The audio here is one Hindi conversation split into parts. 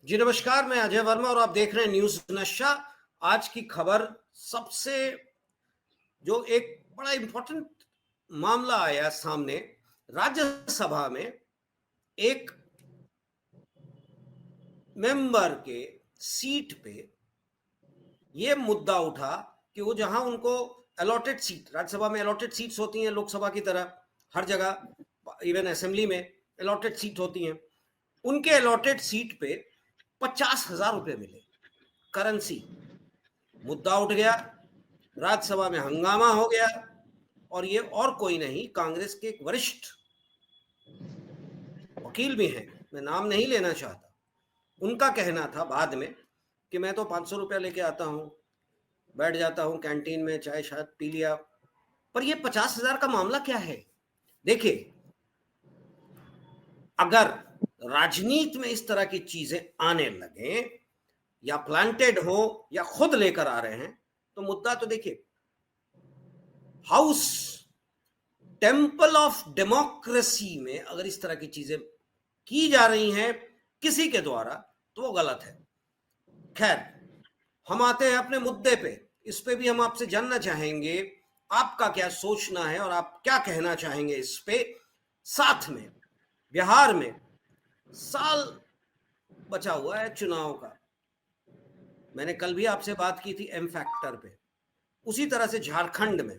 जी नमस्कार, मैं अजय वर्मा और आप देख रहे हैं न्यूज नशा। आज की खबर सबसे जो एक बड़ा इंपॉर्टेंट मामला आया सामने, राज्यसभा में एक मेंबर के सीट पे ये मुद्दा उठा कि वो जहां उनको अलॉटेड सीट, राज्यसभा में अलॉटेड सीट्स होती हैं लोकसभा की तरह, हर जगह इवन असेंबली में अलॉटेड सीट होती हैं, उनके अलॉटेड सीट पे 50,000 रुपए मिले करेंसी। मुद्दा उठ गया, राज्यसभा में हंगामा हो गया और ये और कोई नहीं, कांग्रेस के एक वरिष्ठ वकील भी हैं, मैं नाम नहीं लेना चाहता, उनका कहना था बाद में कि मैं तो 500 रुपया लेके आता हूं, बैठ जाता हूं कैंटीन में, चाय शायद पी लिया, पर ये 50,000 का मामला क्या है? देखिए, अगर राजनीति में इस तरह की चीजें आने लगे या प्लांटेड हो या खुद लेकर आ रहे हैं, तो मुद्दा तो देखिए, हाउस टेम्पल ऑफ डेमोक्रेसी में अगर इस तरह की चीजें की जा रही हैं किसी के द्वारा तो वो गलत है। खैर, हम आते हैं अपने मुद्दे पे। इस पे भी हम आपसे जानना चाहेंगे आपका क्या सोचना है और आप क्या कहना चाहेंगे इस पे। साथ में बिहार में साल बचा हुआ है चुनाव का, मैंने कल भी आपसे बात की थी एम फैक्टर पे। उसी तरह से झारखंड में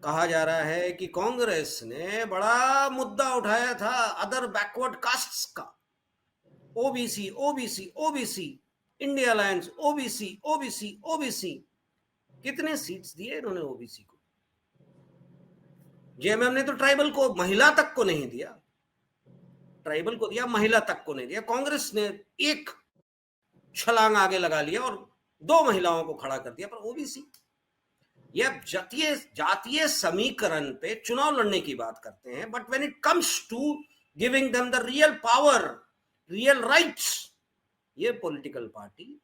कहा जा रहा है कि कांग्रेस ने बड़ा मुद्दा उठाया था अदर बैकवर्ड कास्ट्स का, OBC OBC OBC, India alliance OBC OBC OBC. कितने सीट्स दिए इन्होंने ओबीसी को? जेएमएम ने तो ट्राइबल को, महिला तक को नहीं दिया, ट्राइबल को दिया, महिला तक को नहीं दिया। कांग्रेस ने एक छलांग आगे लगा लिया और 2 महिलाओं को खड़ा कर दिया, पर ओबीसी। यह जातीय समीकरण पे चुनाव लड़ने की बात करते हैं, but when it comes to giving them the real power, real rights, ये पॉलिटिकल पार्टी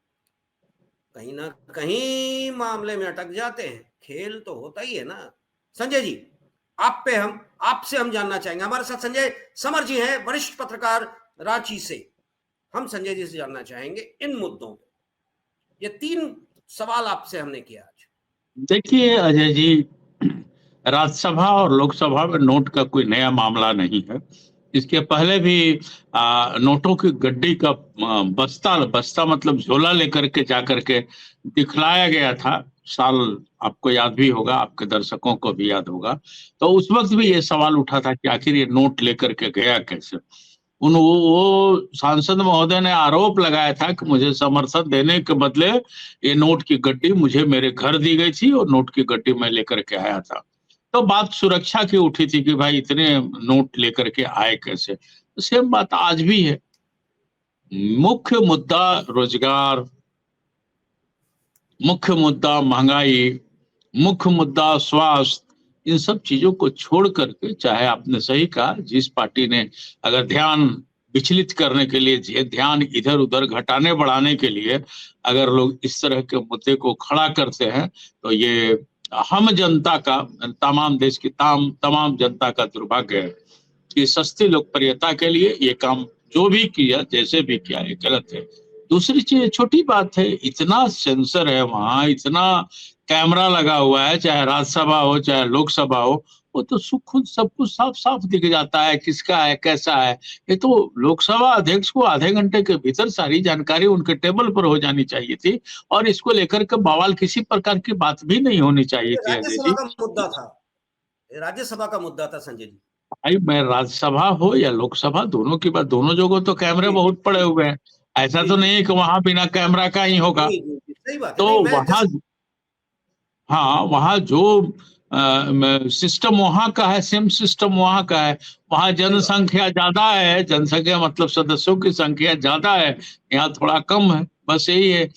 कहीं ना कहीं मामले में अटक जाते हैं। खेल तो होता ही है ना। संजय जी, आपसे हम जानना चाहेंगे, हमारे साथ संजय समर जी हैं, वरिष्ठ पत्रकार रांची से। हम संजय जी से जानना चाहेंगे इन मुद्दों पे। ये 3 सवाल आपसे हमने किया आज। देखिए अजय जी, राज्यसभा और लोकसभा में नोट का कोई नया मामला नहीं है। इसके पहले भी नोटों की गड्डी का बस्ता मतलब झोला लेकर के जाकर के दिखलाया गया था। साल आपको याद भी होगा, आपके दर्शकों को भी याद होगा। तो उस वक्त भी ये सवाल उठा था कि आखिर ये नोट लेकर के गया कैसे। वो सांसद महोदय ने आरोप लगाया था कि मुझे समर्थन देने के बदले ये नोट की गड्डी मुझे मेरे घर दी गई थी और नोट की गड्डी मैं लेकर के आया था। तो बात सुरक्षा की उठी थी कि भाई इतने नोट लेकर के आए कैसे। तो सेम बात आज भी है। मुख्य मुद्दा रोजगार, मुख्य मुद्दा महंगाई, मुख्य मुद्दा स्वास्थ्य, इन सब चीजों को छोड़ करके, चाहे आपने सही कहा, जिस पार्टी ने अगर ध्यान विचलित करने के लिए, ध्यान इधर उधर घटाने बढ़ाने के लिए अगर लोग इस तरह के मुद्दे को खड़ा करते हैं, तो ये हम जनता का, तमाम देश की तमाम जनता का दुर्भाग्य है कि सस्ती लोकप्रियता के लिए ये काम जो भी किया, जैसे भी किया, ये गलत है। दूसरी चीज, छोटी बात है, इतना सेंसर है वहां, इतना कैमरा लगा हुआ है, चाहे राज्यसभा हो चाहे लोकसभा हो, वो तो खुद सब कुछ साफ साफ दिख जाता है किसका है कैसा है। ये तो लोकसभा अध्यक्ष को आधे घंटे के भीतर सारी जानकारी उनके टेबल पर हो जानी चाहिए थी और इसको लेकर के बवाल किसी प्रकार की बात भी नहीं होनी चाहिए थी। राज्यसभा का मुद्दा था, राज्यसभा का मुद्दा था संजय जी। भाई, मैं राज्यसभा हो या लोकसभा, दोनों की बात, दोनों जगह तो कैमरे बहुत पड़े हुए हैं। ऐसा तो नहीं है कि वहां बिना कैमरा का ही होगा। सही बात है। तो वहां, हाँ, वहां जो सिस्टम वहां का है, सेम सिस्टम वहां का है। वहां जनसंख्या ज्यादा है, जनसंख्या मतलब सदस्यों की संख्या ज्यादा है, यहाँ थोड़ा कम है, बस यही है।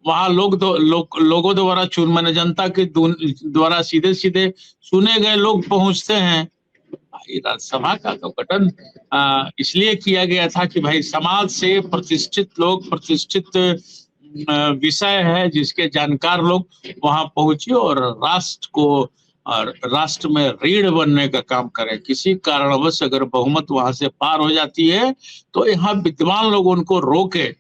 वहां लोगों द्वारा मैंने जनता के द्वारा सीधे सीधे चुने गए लोग पहुंचते हैं। राज्यसभा का तो गठन इसलिए किया गया था कि भाई समाज से प्रतिष्ठित लोग, प्रतिष्ठित विषय है जिसके जानकार लोग वहां पहुंचे और राष्ट्र को और राष्ट्र में रीढ़ बनने का काम करें। किसी कारणवश अगर बहुमत वहां से पार हो जाती है तो यहाँ विद्वान लोग उनको रोके,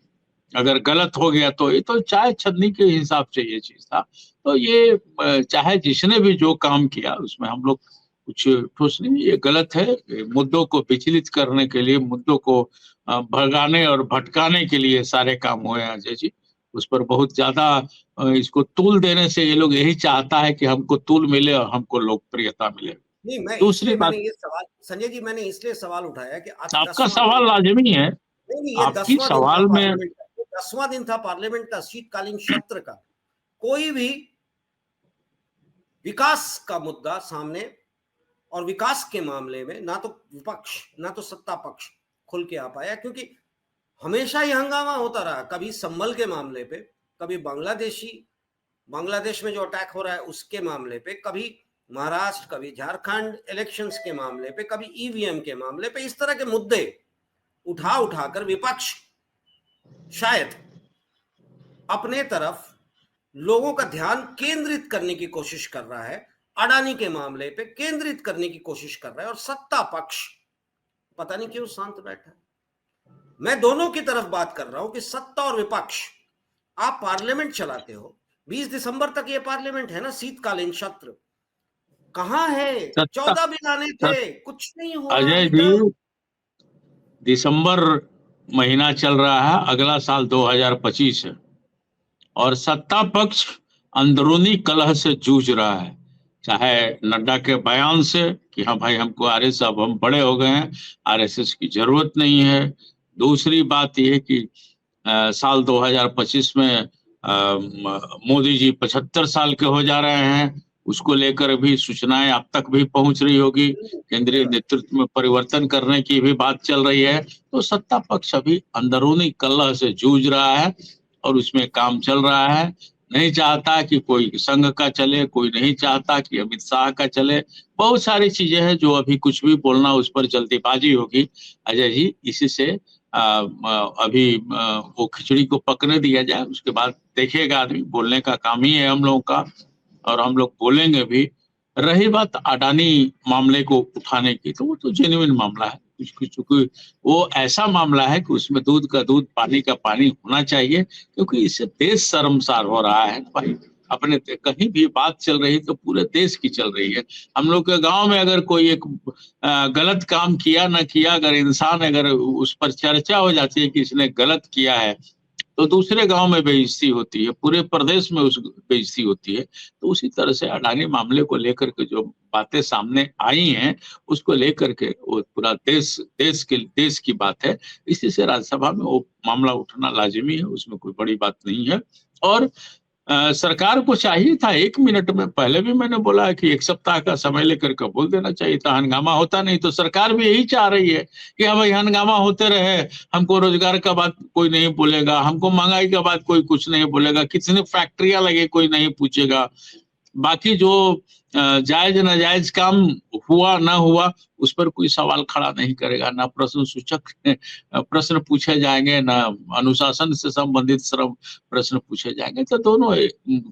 अगर गलत हो गया तो ये तो चाय छन्नी के हिसाब से ये चीज था। तो ये चाहे जिसने भी जो काम किया उसमें हम लोग कुछ ठोस नहीं, ये गलत है। मुद्दों को विचलित करने के लिए, मुद्दों को भगाने और भटकाने के लिए सारे काम हुए हैं अजय जी। उस पर बहुत ज्यादा इसको तूल देने से ये लोग यही चाहता है कि हमको तूल मिले और हमको लोकप्रियता मिले। नहीं, मैं दूसरी इसलिए बात, मैंने ये सवाल, संजय जी, मैंने इसलिए सवाल उठाया कि आज आपका 10वां दिन, सवाल लाजमी है। नहीं, ये आपकी 10वां दिन था सवाल में पार्लियामेंट का, 10वां दिन था पार्लियामेंट का, शीतकालीन सत्र का। कोई भी विकास का मुद्दा सामने, और विकास के मामले में ना तो विपक्ष ना तो सत्ता पक्ष खुल के आ पाया, क्योंकि हमेशा ये हंगामा होता रहा। कभी संभल के मामले पे, कभी बांग्लादेश में जो अटैक हो रहा है उसके मामले पे, कभी महाराष्ट्र, कभी झारखंड इलेक्शंस के मामले पे, कभी ईवीएम के मामले पे। इस तरह के मुद्दे उठाकर विपक्ष शायद अपने तरफ लोगों का ध्यान केंद्रित करने की कोशिश कर रहा है, अडानी के मामले पे केंद्रित करने की कोशिश कर रहा है, और सत्ता पक्ष पता नहीं क्यों शांत बैठा है। मैं दोनों की तरफ बात कर रहा हूं कि सत्ता और विपक्ष, आप पार्लियामेंट चलाते हो, 20 दिसंबर तक ये पार्लियामेंट है ना, शीतकालीन सत्र। कहां है? 14 बिल आने थे, कुछ नहीं हुआ अजय अभी जी, तक। दिसंबर महीना चल रहा है, अगला साल 2025 है और सत्ता पक्ष अंदरूनी कलह से जूझ रहा है। चाहे नड्डा के बयान से कि हाँ भाई हमको आरएसएस, अब हम बड़े हो गए हैं, आरएसएस की जरूरत नहीं है। दूसरी बात यह कि साल 2025 में मोदी जी 75 साल के हो जा रहे हैं, उसको लेकर भी सूचनाएं अब तक भी पहुंच रही होगी। केंद्रीय नेतृत्व में परिवर्तन करने की भी बात चल रही है। तो सत्ता पक्ष अभी अंदरूनी कलह से जूझ रहा है और उसमें काम चल रहा है। नहीं चाहता कि कोई संघ का चले, कोई नहीं चाहता कि अमित शाह का चले। बहुत सारी चीजें हैं जो अभी कुछ भी बोलना उस पर जल्दीबाजी होगी अजय जी। इसी से अभी वो खिचड़ी को पकने दिया जाए, उसके बाद देखिएगा आदमी। बोलने का काम ही है हम लोगों का और हम लोग बोलेंगे भी। रही बात अडानी मामले को उठाने की, तो वो तो जेन्युइन मामला है, क्योंकि वो ऐसा मामला है कि उसमें दूध का दूध पानी का पानी होना चाहिए, क्योंकि इससे देश शर्मसार हो रहा है भाई। अपने कहीं भी बात चल रही तो पूरे देश की चल रही है। हम लोग के गांव में अगर कोई एक गलत काम किया ना किया, अगर इंसान अगर उस पर चर्चा हो जाती है कि इसने गलत किया है, तो दूसरे गांव में बेइज्जती होती है, पूरे प्रदेश में उस बेइज्जती होती है। तो उसी तरह से अडानी मामले को लेकर के जो बातें सामने आई हैं, उसको लेकर के वो पूरा देश की बात है। इसी से राज्यसभा में वो मामला उठना लाजिमी है, उसमें कोई बड़ी बात नहीं है। और सरकार को चाहिए था 1 मिनट में, पहले भी मैंने बोला है कि 1 सप्ताह का समय लेकर के बोल देना चाहिए था। हंगामा होता नहीं तो सरकार भी यही चाह रही है कि हाँ भाई हंगामा होते रहे, हमको रोजगार का बात कोई नहीं बोलेगा, हमको महंगाई का बात कोई कुछ नहीं बोलेगा, कितनी फैक्ट्रियां लगे कोई नहीं पूछेगा, बाकी जो जायज नाजायज काम हुआ ना हुआ उस पर कोई सवाल खड़ा नहीं करेगा, ना प्रश्न सूचक प्रश्न पूछे जाएंगे, ना अनुशासन से संबंधित श्रम प्रश्न पूछे जाएंगे। तो दोनों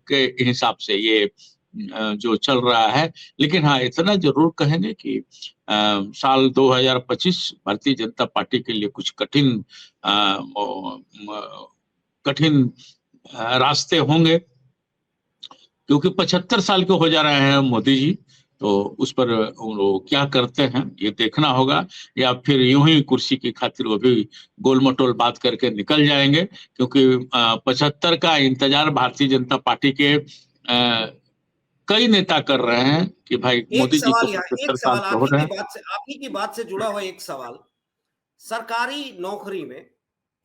के हिसाब से ये जो चल रहा है। लेकिन हाँ, इतना जरूर कहेंगे कि साल 2025 भारतीय जनता पार्टी के लिए कुछ कठिन रास्ते होंगे, क्योंकि 75 साल के हो जा रहे हैं मोदी जी। तो उस पर वो क्या करते हैं ये देखना होगा, या फिर यूं ही कुर्सी की खातिर वो भी गोल मटोल बात करके निकल जाएंगे। क्योंकि 75 का इंतजार भारतीय जनता पार्टी के कई नेता कर रहे हैं कि भाई एक मोदी जी को सवाल, यहाँ 75 एक साल सवाल, के हो रहे हैं। आप ही की बात से जुड़ा हुआ एक सवाल। सरकारी नौकरी में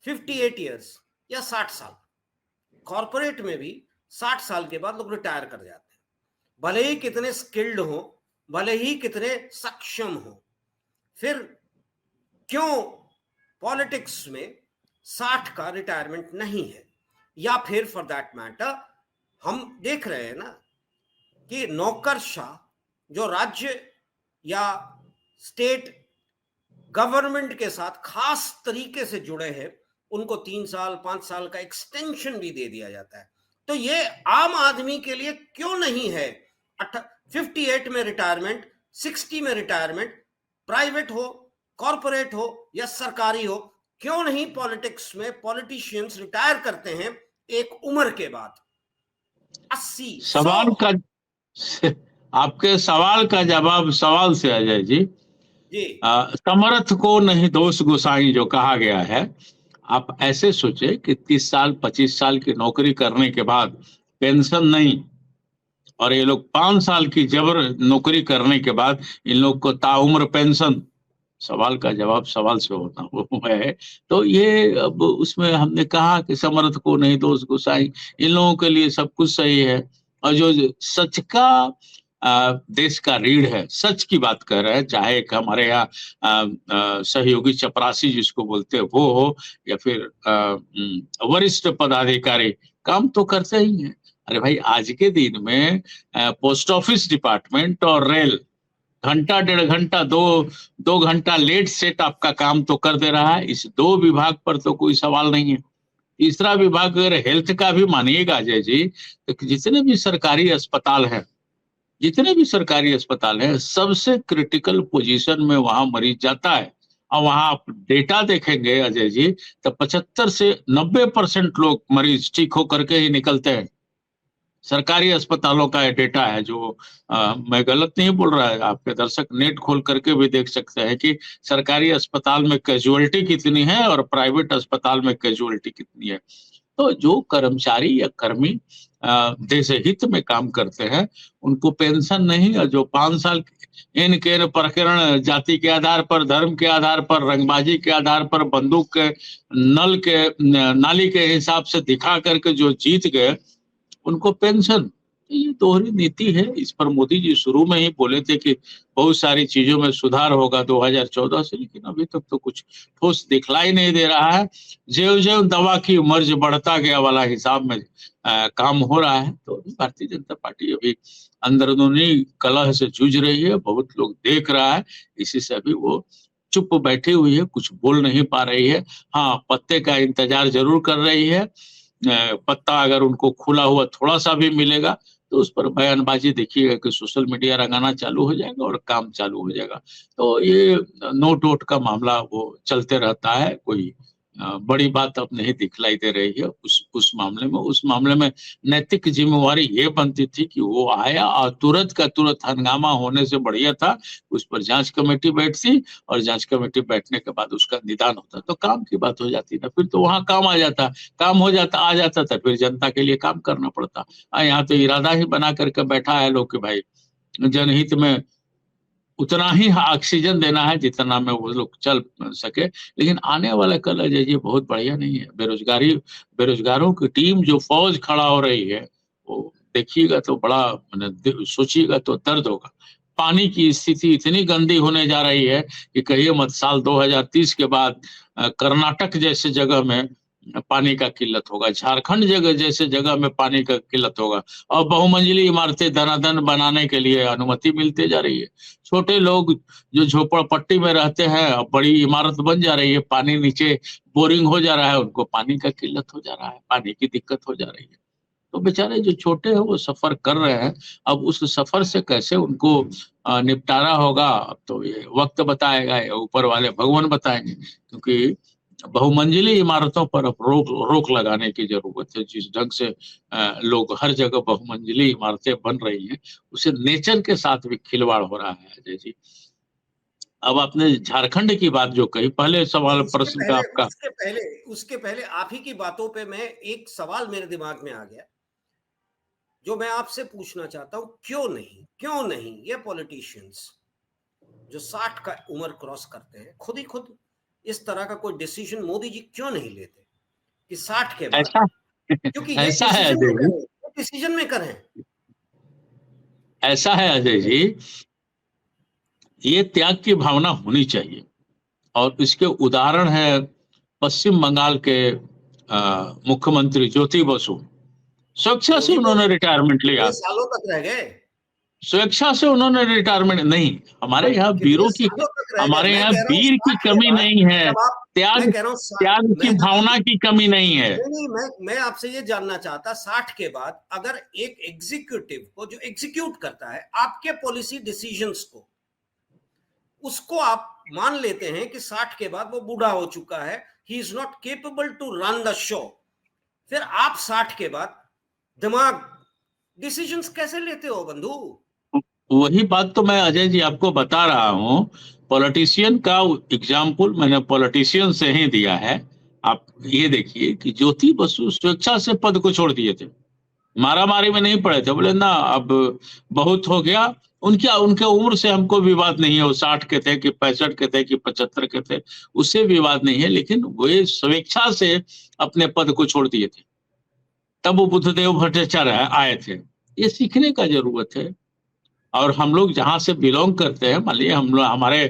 58 इयर्स या 60 साल, कॉर्पोरेट में भी 60 साल के बाद लोग रिटायर कर जाते हैं, भले ही कितने स्किल्ड हो, भले ही कितने सक्षम हो। फिर क्यों पॉलिटिक्स में 60 का रिटायरमेंट नहीं है? या फिर फॉर दैट मैटर हम देख रहे हैं ना कि नौकरशाह जो राज्य या स्टेट गवर्नमेंट के साथ खास तरीके से जुड़े हैं, उनको 3 साल 5 साल का एक्सटेंशन भी दे दिया जाता है। तो ये आम आदमी के लिए क्यों नहीं है? 58 में रिटायरमेंट, 60 में रिटायरमेंट, प्राइवेट हो, कॉर्पोरेट हो या सरकारी हो, क्यों नहीं पॉलिटिक्स में पॉलिटिशियंस रिटायर करते हैं एक उम्र के बाद? 80, 100। सवाल का आपके सवाल का जवाब सवाल से अजय जी, जी समर्थ को नहीं दोष गोसाई जो कहा गया है, आप ऐसे सोचे कि 30 साल 25 साल की नौकरी करने के बाद पेंशन नहीं, और ये लोग 5 साल की जबर नौकरी करने के बाद इन लोग को ताउम्र पेंशन। सवाल का जवाब सवाल से होता वो है। तो ये अब उसमें हमने कहा कि समर्थ को नहीं दोष गोसाई, इन लोगों के लिए सब कुछ सही है। और जो सच का देश का रीढ़ है, सच की बात कर रहे हैं, चाहे एक हमारे यहाँ सहयोगी चपरासी जिसको बोलते हैं वो हो, या फिर वरिष्ठ पदाधिकारी, काम तो करते ही हैं। अरे भाई, आज के दिन में पोस्ट ऑफिस डिपार्टमेंट और रेल घंटा 1.5 घंटा 2 घंटा लेट सेट आपका काम तो कर दे रहा है। इस 2 विभाग पर तो कोई सवाल नहीं है। तीसरा विभाग अगर हेल्थ का भी मानिएगा अजय जी, तो जितने भी सरकारी अस्पताल हैं, सबसे क्रिटिकल पोजीशन में वहां मरीज जाता है। और वहां आप डेटा देखेंगे अजय जी, तो 75 से 90% लोग मरीज ठीक होकर के ही निकलते हैं। सरकारी अस्पतालों का डेटा है, जो मैं गलत नहीं बोल रहा है, आपके दर्शक नेट खोल करके भी देख सकते हैं कि सरकारी अस्पताल में कैजुअलिटी कितनी है और प्राइवेट अस्पताल में कैजुअलिटी कितनी है। तो जो कर्मचारी या कर्मी देश हित में काम करते हैं उनको पेंशन नहीं, और जो 5 साल इन के प्रकरण जाति के आधार पर, धर्म के आधार पर, रंगबाजी के आधार पर, बंदूक के नल के नाली के हिसाब से दिखा करके जो जीत गए उनको पेंशन। ये दोहरी नीति है। इस पर मोदी जी शुरू में ही बोले थे कि बहुत सारी चीजों में सुधार होगा 2014 से, लेकिन अभी तक तो कुछ ठोस दिखलाई नहीं दे रहा है। ज्यों ज्यों दवा की मर्ज बढ़ता गया वाला हिसाब में काम हो रहा है। तो भारतीय जनता पार्टी अभी अंदरूनी कलह से जूझ रही है, बहुत लोग देख रहा है, इसी से अभी वो चुप बैठी हुई है, कुछ बोल नहीं पा रही है। हाँ, पत्ते का इंतजार जरूर कर रही है। पत्ता अगर उनको खुला हुआ थोड़ा सा भी मिलेगा तो उस पर बयानबाजी देखिएगा कि सोशल मीडिया रंगाना चालू हो जाएगा और काम चालू हो जाएगा। तो ये नोट वोट का मामला वो चलते रहता है, कोई बड़ी बात अब नहीं दिखलाई दे रही है उस मामले में नैतिक जिम्मेवारी ये बनती थी कि वो आया और तुरंत का तुरंत हंगामा होने से बढ़िया था उस पर जांच कमेटी बैठती, और जांच कमेटी बैठने के बाद उसका निदान होता तो काम की बात हो जाती ना, फिर तो वहां काम आ जाता, काम हो जाता, आ जाता था, फिर जनता के लिए काम करना पड़ता। यहाँ तो इरादा ही बना करके बैठा है लोग कि भाई जनहित में उतना ही ऑक्सीजन देना है जितना में वो लोग चल सके। लेकिन आने वाला कल अजय जी बहुत बढ़िया नहीं है। बेरोजगारों की टीम जो फौज खड़ा हो रही है वो देखिएगा तो बड़ा सोचिएगा तो दर्द होगा। पानी की स्थिति इतनी गंदी होने जा रही है कि कहिए मत, साल 2030 के बाद कर्नाटक जैसे जगह में पानी का किल्लत होगा, झारखंड जैसे जगह में पानी का किल्लत होगा, और बहुमंजिली इमारतें धनाधन बनाने के लिए अनुमति मिलती जा रही है। छोटे लोग जो झोपड़पट्टी में रहते हैं अब बड़ी इमारत बन जा रही है, पानी नीचे बोरिंग हो जा रहा है, उनको पानी का किल्लत हो जा रहा है, पानी की दिक्कत हो जा रही है। तो बेचारे जो छोटे हैं वो सफर कर रहे हैं। अब उस सफर से कैसे उनको निपटारा होगा अब तो ये वक्त बताएगा, ऊपर वाले भगवान बताएंगे। क्योंकि बहुमंजिली इमारतों पर अब रोक लगाने की जरूरत है। जिस ढंग से लोग हर जगह बहुमंजिली इमारतें बन रही हैं उसे नेचर के साथ भी खिलवाड़ हो रहा है अजय जी। अब आपने झारखंड की बात जो कही, पहले सवाल प्रश्न का आपका, उसके पहले आप ही की बातों पे मैं एक सवाल मेरे दिमाग में आ गया जो मैं आपसे पूछना चाहता हूं। क्यों नहीं ये पॉलिटिशियंस जो 60 का उम्र क्रॉस करते हैं खुद इस तरह का कोई डिसीजन मोदी जी क्यों नहीं लेते कि 60 के बाद? क्योंकि ये ऐसा है अजय जी, डिसीजन मेकर हैं। ऐसा है अजय जी, ये त्याग की भावना होनी चाहिए। और इसके उदाहरण है पश्चिम बंगाल के मुख्यमंत्री ज्योति बसु। स्वेच्छा से उन्होंने रिटायरमेंट लिया, सालों तक रह गए। स्वेच्छा से उन्होंने रिटायरमेंट नहीं, हमारे यहाँ कितने वीरों की, सालों तक रह गए? हमारे मैं यहाँ कह रहा हूँ वीर की 60 के कमी बाद, नहीं है, जब आप, मैं त्याग कह रहा हूँ त्याग की मैं जब भावना की कमी नहीं है। नहीं, मैं आपसे ये जानना चाहता, 60 के बाद अगर एक एग्जीक्यूटिव को जो एग्जीक्यूट करता है आपके पॉलिसी डिसीजंस को, उसको आप मान लेते हैं कि 60 के बाद वो बूढ़ा हो चुका है, he is not capable to run the show, फिर आप 60 के बाद दिमाग डिसीजंस कैसे लेते हो बंधु? वही बात तो मैं अजय जी आपको बता रहा हूँ, पॉलिटिशियन का एग्जाम्पल मैंने पॉलिटिशियन से ही दिया है। आप ये देखिए कि ज्योति बसु स्वेच्छा से पद को छोड़ दिए थे, मारामारी में नहीं पड़े थे, बोले ना अब बहुत हो गया। उनके उनके उम्र से हमको विवाद नहीं है, वो 60 के थे कि 65 के थे कि 75 के थे, उससे विवाद नहीं है, लेकिन वे स्वेच्छा से अपने पद को छोड़ दिए थे। तब वो बुद्धदेव भट्टाचार्य आए थे। ये सीखने का जरूरत है। और हम लोग जहां से बिलोंग करते हैं, मान लीजिए हम लोग, हमारे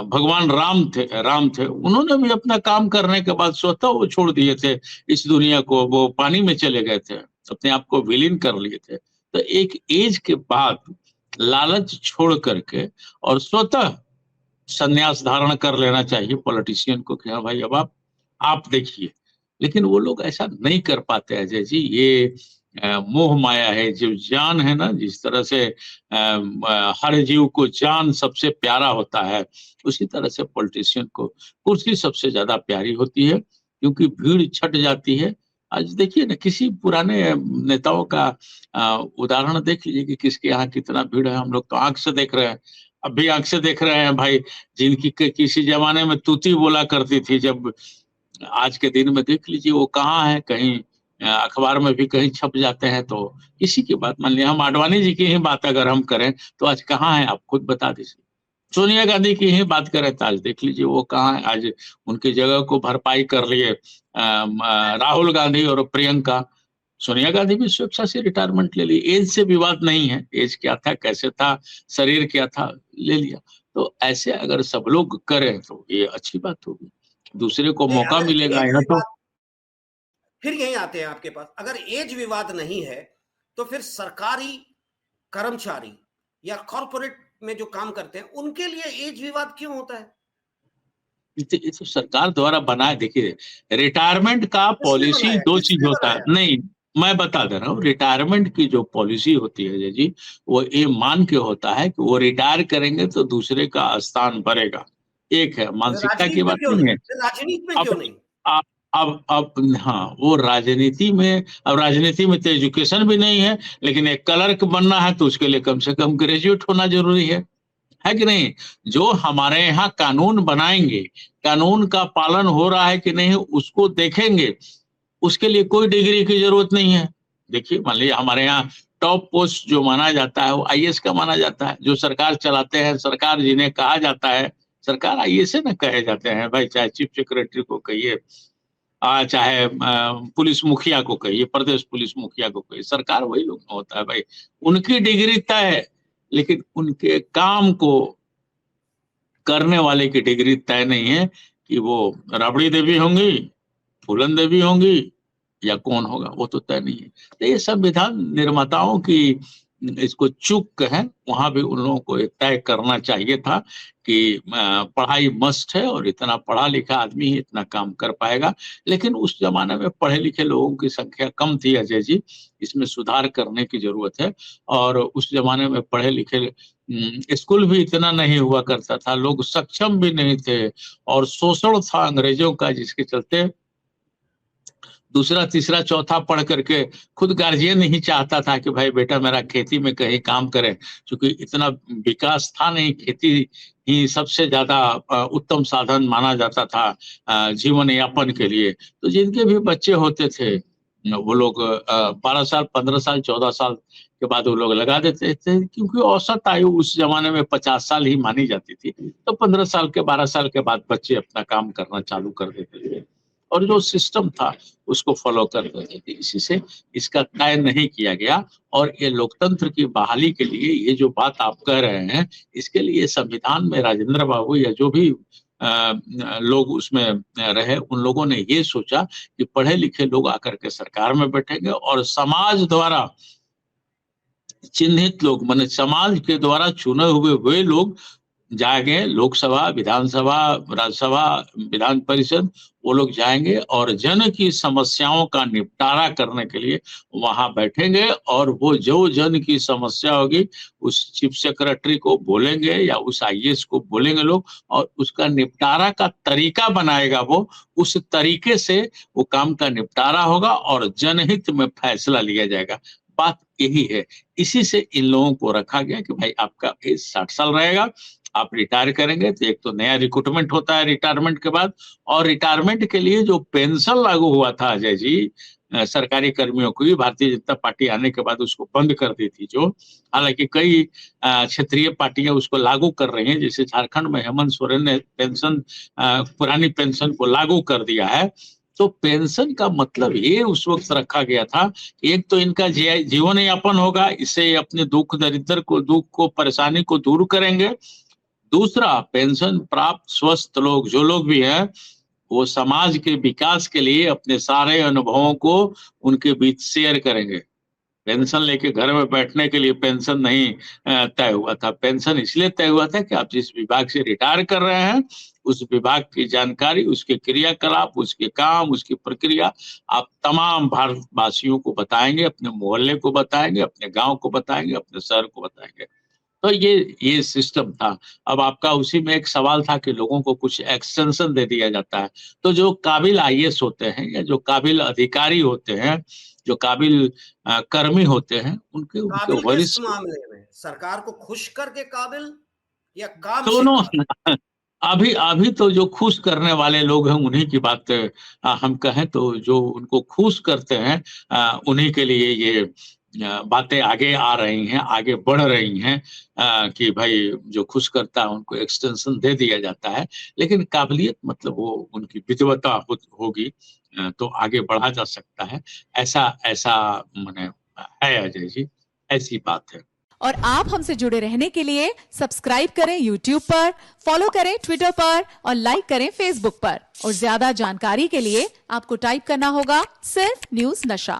भगवान राम थे, उन्होंने भी अपना काम करने के बाद स्वतः वो छोड़ दिए थे इस दुनिया को, वो पानी में चले गए थे, अपने आप को विलीन कर लिए थे। तो एक एज के बाद लालच छोड़ करके और स्वतः संन्यास धारण कर लेना चाहिए पॉलिटिशियन को कि हाँ भाई अब आप देखिए। लेकिन वो लोग ऐसा नहीं कर पाते अजय जी। ये मोह माया है, जो जान है ना, जिस तरह से हर जीव को जान सबसे प्यारा होता है, उसी तरह से पॉलिटिशियन को कुर्सी सबसे ज्यादा प्यारी होती है, क्योंकि भीड़ छट जाती है। आज देखिए ना, किसी पुराने नेताओं का उदाहरण देख लीजिए कि किसके यहाँ कितना भीड़ है। हम लोग तो आंख से देख रहे हैं, अब भी आंख से देख रहे हैं भाई, जिनकी किसी जमाने में तूती बोला करती थी, जब आज के दिन में देख लीजिए वो कहाँ है, कहीं अखबार में भी कहीं छप जाते हैं। तो इसी की बात, मान लिया हम आडवाणी जी की ही बात अगर हम करें तो आज कहाँ है, आप खुद बता दीजिए। सोनिया गांधी की ही बात करें तो आज देख लीजिए वो कहाँ है, आज उनकी जगह को भरपाई कर लिए राहुल गांधी और प्रियंका। सोनिया गांधी भी स्वेच्छा से रिटायरमेंट ले ली, एज से विवाद नहीं है, एज क्या था, कैसे था, शरीर क्या था, ले लिया। तो ऐसे अगर सब लोग करें तो ये अच्छी बात होगी, दूसरे को नहीं, मौका अगर मिलेगा। एज यहाँ तो विवाद, फिर यहीं आते हैं आपके पास, अगर एज विवाद नहीं है तो फिर सरकारी कर्मचारी या कॉर्पोरेट में जो काम करते हैं उनके लिए एज विवाद क्यों होता है? ये तो सरकार द्वारा बनाया। देखिए, रिटायरमेंट का किसने पॉलिसी बनाया, दो चीज किसने होता है, बनाया? नहीं मैं बता दे रहा हूँ, रिटायरमेंट की जो पॉलिसी होती है जय जी, वो ये मान के होता है कि वो रिटायर करेंगे तो दूसरे का स्थान भरेगा। एक है, मानसिकता की राजनीति में बात क्यों नहीं नहीं, है। राजनीति में अब क्यों नहीं? अब हाँ, वो राजनीति में, अब राजनीति में तो एजुकेशन भी नहीं है, लेकिन एक क्लर्क बनना है तो उसके लिए कम से कम ग्रेजुएट होना जरूरी है कि नहीं? जो हमारे यहाँ कानून बनाएंगे, कानून का पालन हो रहा है कि नहीं उसको देखेंगे, उसके लिए कोई डिग्री की जरूरत नहीं है। देखिए, मान लीजिए हमारे यहाँ टॉप पोस्ट जो माना जाता है वो आईएएस का माना जाता है, जो सरकार चलाते हैं, सरकार जिन्हें कहा जाता है, सरकार आईएएस ना कहे जाते हैं भाई, चाहे चीफ सेक्रेटरी को कहिए, चाहे पुलिस मुखिया को कहिए, प्रदेश पुलिस मुखिया को कहिए, सरकार वही लोग होता है भाई। उनकी डिग्री तय है, लेकिन उनके काम को करने वाले की डिग्री तय नहीं है कि वो राबड़ी देवी होंगी, फूलन देवी होंगी, या कौन होगा, वो तो तय नहीं है। तो ये संविधान निर्माताओं की इसको चूक है, वहां भी उन लोगों को तय करना चाहिए था कि पढ़ाई मस्ट है और इतना पढ़ा लिखा आदमी ही इतना काम कर पाएगा। लेकिन उस जमाने में पढ़े लिखे लोगों की संख्या कम थी अजय जी, इसमें सुधार करने की जरूरत है। और उस जमाने में पढ़े लिखे स्कूल भी इतना नहीं हुआ करता था, लोग सक्षम भी नहीं थे, और शोषण था अंग्रेजों का, जिसके चलते दूसरा तीसरा चौथा पढ़ करके खुद गार्जियन नहीं चाहता था कि भाई बेटा मेरा खेती में कहीं काम करे, क्योंकि इतना विकास था नहीं, खेती ही सबसे ज्यादा उत्तम साधन माना जाता था जीवन यापन के लिए। तो जिनके भी बच्चे होते थे वो लोग 12 साल 15 साल 14 साल के बाद वो लोग लगा देते थे, क्योंकि औसत आयु उस जमाने में 50 साल ही मानी जाती थी। तो 15 साल के 12 साल के बाद बच्चे अपना काम करना चालू कर देते थे, और जो सिस्टम था उसको फॉलो कर रहे थे। इसी से इसका तय नहीं किया गया। और ये लोकतंत्र की बहाली के लिए ये जो बात आप कह रहे हैं, इसके लिए संविधान में राजेंद्र बाबू या जो भी लोग उसमें रहे, उन लोगों ने ये सोचा कि पढ़े लिखे लोग आकर के सरकार में बैठेंगे और समाज द्वारा चिन्हित लोग, माने समाज के द्वारा चुने हुए लोग जाएंगे, लोकसभा, विधानसभा, राज्यसभा, विधान परिषद, वो लोग जाएंगे और जन की समस्याओं का निपटारा करने के लिए वहां बैठेंगे और वो जो जन की समस्या होगी उस चीफ सेक्रेटरी को बोलेंगे या उस आईएएस को बोलेंगे लोग, और उसका निपटारा का तरीका बनाएगा वो, उस तरीके से वो काम का निपटारा होगा और जनहित में फैसला लिया जाएगा। बात यही है, इसी से इन लोगों को रखा गया कि भाई आपका एज 60 साल रहेगा, आप रिटायर करेंगे तो एक तो नया रिक्रूटमेंट होता है रिटायरमेंट के बाद, और रिटायरमेंट के लिए जो पेंशन लागू हुआ था अजय जी, सरकारी कर्मियों को भी भारतीय जनता पार्टी आने के बाद उसको बंद कर दी थी, जो हालांकि कई क्षेत्रीय पार्टियां उसको लागू कर रही हैं, जैसे झारखंड में हेमंत सोरेन ने पेंशन, पुरानी पेंशन को लागू कर दिया है। तो पेंशन का मतलब ये उस वक्त रखा गया था, एक तो इनका जीवन यापन होगा, इससे अपने दुख दरिद्र को, दुख को, परेशानी को दूर करेंगे। दूसरा, पेंशन प्राप्त स्वस्थ लोग जो लोग भी हैं वो समाज के विकास के लिए अपने सारे अनुभवों को उनके बीच शेयर करेंगे। पेंशन लेके घर में बैठने के लिए पेंशन नहीं तय हुआ था। पेंशन इसलिए तय हुआ था कि आप जिस विभाग से रिटायर कर रहे हैं उस विभाग की जानकारी, उसके क्रियाकलाप, उसके काम, उसकी प्रक्रिया आप तमाम भारतवासियों को बताएंगे, अपने मोहल्ले को बताएंगे, अपने गांव को बताएंगे, अपने शहर को बताएंगे। तो ये सिस्टम था। अब आपका उसी में एक सवाल था कि लोगों को कुछ एक्सटेंशन दे दिया जाता है, तो जो काबिल आईएएस होते हैं या जो काबिल अधिकारी होते हैं, जो काबिल कर्मी होते हैं, उनके काबिल किस वरिष्ठ मामले में, सरकार को खुश करके काबिल या काम से दोनों काबिल? अभी तो जो खुश करने वाले लोग हैं उन्हीं की बात हम कहें तो जो उनको खुश करते हैं उन्हीं के लिए ये बातें आगे आ रही हैं, आगे बढ़ रही हैं कि भाई जो खुश करता है उनको एक्सटेंशन दे दिया जाता है, लेकिन काबिलियत मतलब वो उनकी विद्वता होगी तो आगे बढ़ा जा सकता है। ऐसा ऐसा माने है अजय जी, ऐसी बात है। और आप हमसे जुड़े रहने के लिए सब्सक्राइब करें YouTube पर, फॉलो करें ट्विटर पर और लाइक करें Facebook पर। और ज्यादा जानकारी के लिए आपको टाइप करना होगा सिर्फ न्यूज नशा।